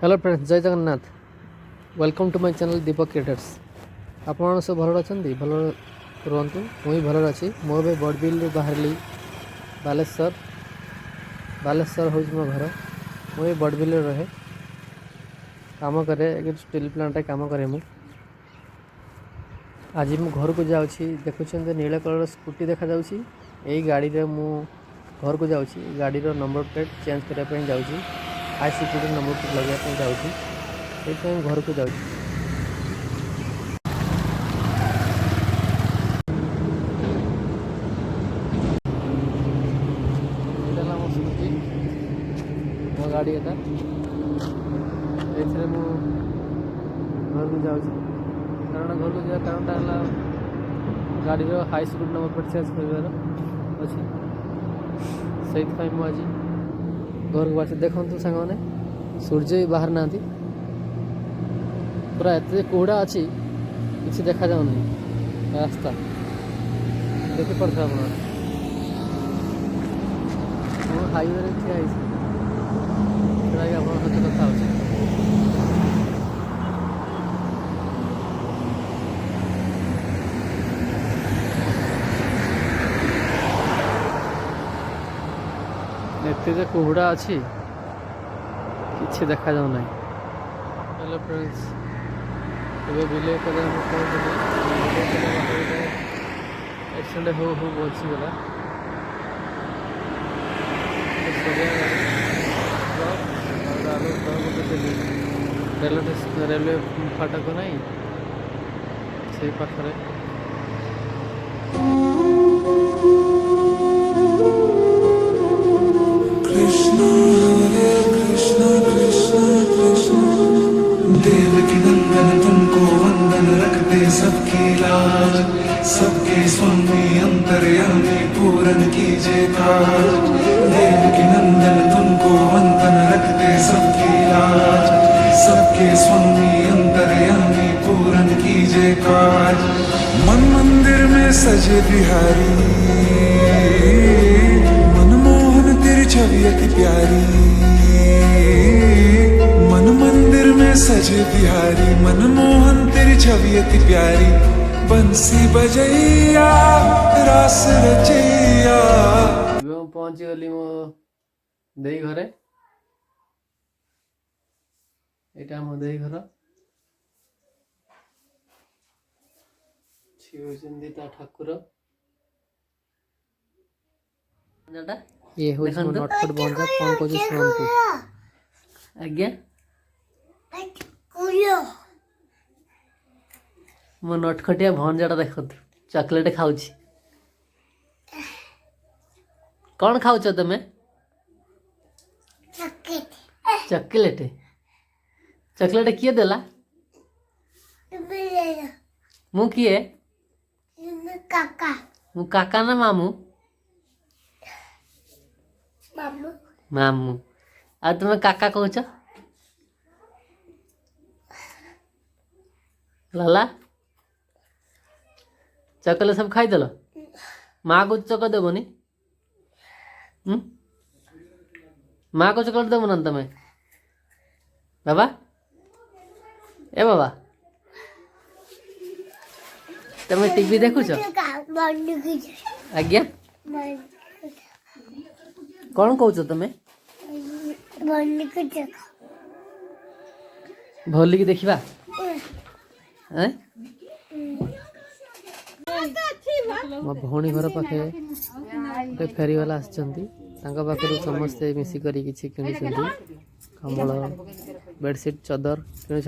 Hello friends, Jai Jagannath. Welcome to my channel Deepak creators. आपण सब भल अच्छा भल रुहतु। मुझे भल अच्छी। मुझे बड़बिल बाहरी बालेश्वर हूँ मो घर। मुझे बड़बिल रहे काम करे स्टील प्लांट काम करे। आज मु घर को जाऊँगी। देखुं नील कलर स्कूटी देखा यही गाड़ी रे मु घर को जाऊँगी। गाड़ी नंबर प्लेट चेंज करने जाऊँगी। आई सिक्योरिटी नंबर प्लेट लगाई जाऊँगी। से घर को जाऊँगी। मो गाड़ी एटा एथरे मु घर को जाऊँगी। कारण घर को जा कारणटा है गाड़ी high security number plate change कर अच्छी से आज घर को आसी। देखु सांग मैंने सूर्य भी बाहर ना पूरा एत कुहड़ा अच्छी किसी देखा जाऊनी रास्ता देखी पड़ता आप हाईवे ठिया आप सहित कथा हो। एत कुहड़ा अच्छी किसी देखा जाऊ ना। हेलो फ्रेंड्स, ଏବେ ବିଲେଇ ପରେ ମୁଁ କହୁଥିଲି एक्सीडेंट हो बचिगला। रेलवे फाटक नहीं से पाखरे सबकी लाज सबके स्वामी अंतर्यामी पूरन कीजिए काज। देव की नंदन तुमको वंदन रखते सबकी लाज सबके स्वामी अंतर्यामी पूरन कीजिए काज। मन मंदिर में सजे बिहारी मनमोहन तेरी छवि अति प्यारी। मन मंदिर में सजे बिहारी मनमोहन तेरी छवि अति प्यारी। बंसी बजैया रास रचैया। पहुंची गली मो देई घरे। एटा मो देई घर ता ठाकुर ये हो नटखट बंजा कौन को शुणु आज्ञा मो नटखटिया भंजाटा देखु चॉकलेट खाऊ। कौन खाऊ तुम? चॉकलेट चॉकलेट किए देला? मु किए मु काका ना मामू? मामू। आ तुम्हें काका कहूच? लाला चॉकलेट सब खाईदेल? माँ को चॉकलेट देवनी? माँ को चॉकलेट देव ना तुम्हें? बाबा ए बाबा तुम्हें टीवी देखुच? आज्ञा कौन कहूच तुम्हें? भलिकी देखा मो भौणी घर पाखे गोटे फेरीवाला आसपाखर समस्ते मिसिक किसी कि कम्बल बेडसीट चदर कि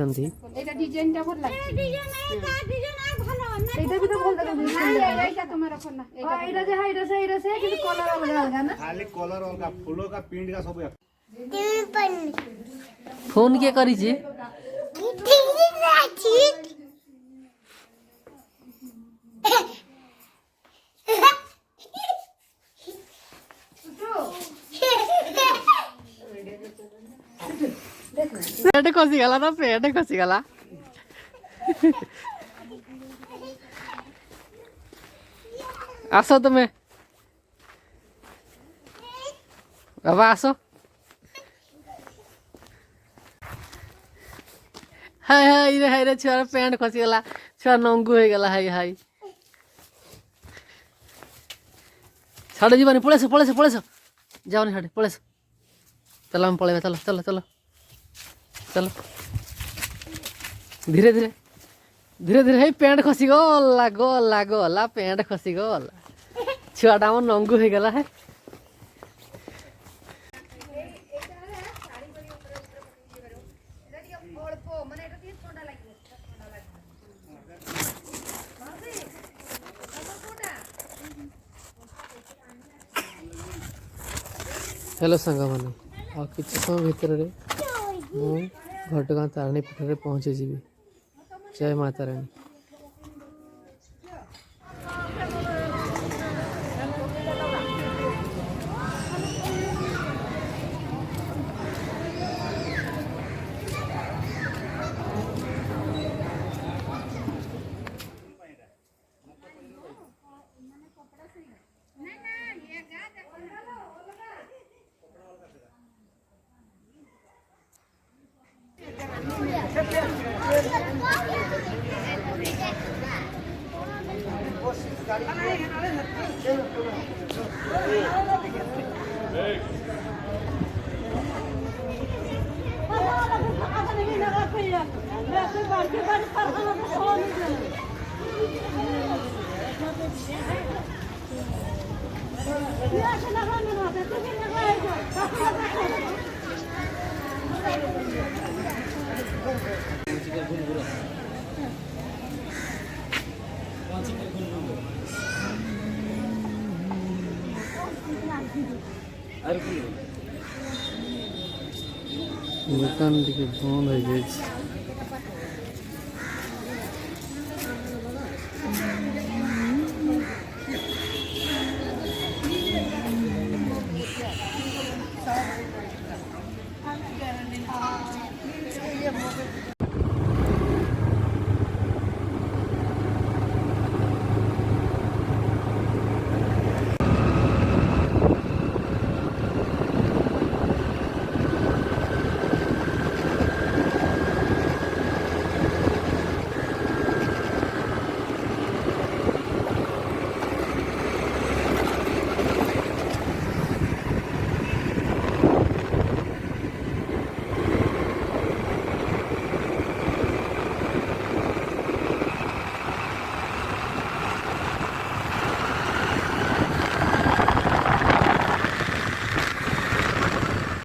फोन किए करी पेट खसीगला ना पेट खसीगला। आस तुम्हें बाबा आस हाय रे छुआर पैंट खसीगला छुआ नंगू हो गला हाय हाय छाड़ जीवानी पळेस जाओनी छाड़ पळेस चलो हम पळेबा चलो चलो चलो चलो धीरे धीरे धीरे धीरे हे पैंट खसी गला पैंट खसी गला छुआटा हमर नंगू हो गला है हेलो सांग मैंने किसी समय भितर घटगाँ तारिणी पीठ में पहुँची जी जय माता रानी दुकान टिके बंद हो जाए